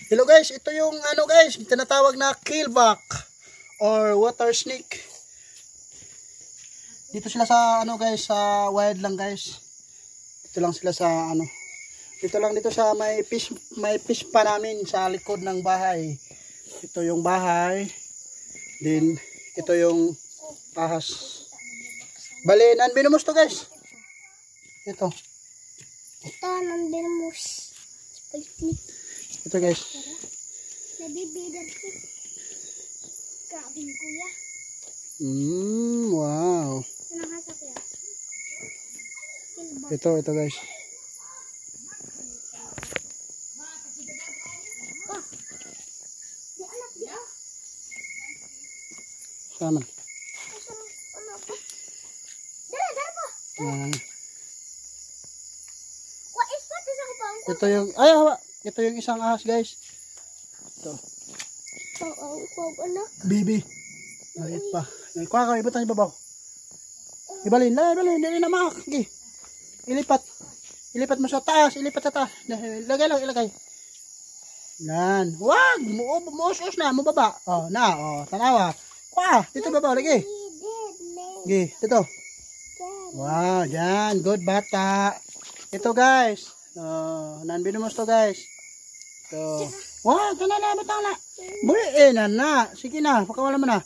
Hello guys, ito yung ano guys, tinatawag na keelback or water snake. Dito sila sa ano guys, sa wild lang guys. Dito lang sila sa ano. Dito lang dito sa may fish pa namin sa likod ng bahay. Ito yung bahay. Then ito yung ahas. Bale, nanbinumus to guys. Ito. Ito nanbinumus. Ito guys. Nabibidar ko. Grabe kuya. Wow. Nahasa kuya. Ito guys. Sama. Ito yung ito yung isang ahas guys. Ito. Bibi. Maliit pa. Kuha ka, ibutan sa babaw. Ibalin, dali na mak. Okay. Ilipat mo sa taas, ilagay. Yan. Wag, muus na, mababa. Tanawa. Kuha, dito babaw lagi. Okay, dito. Wow, yan, good bata. Ito guys. Nanbinumus to guys. So, wow, tanala, bitaw na. Buliin na. Sige na, pakawala mo na.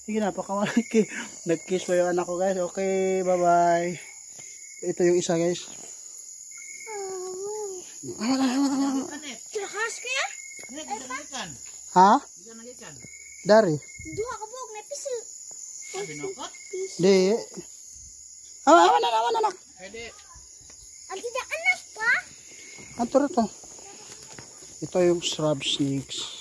Sige na, pakawala. Nag-kiss pa yung anak ko guys. Okay, bye-bye. Ito yung isa guys. Lahas kaya? Ha? Dari. Duha ka bug na pisil. Di. Awan na. Ang tidak anak pa? Ito. Ito yung shrub snakes.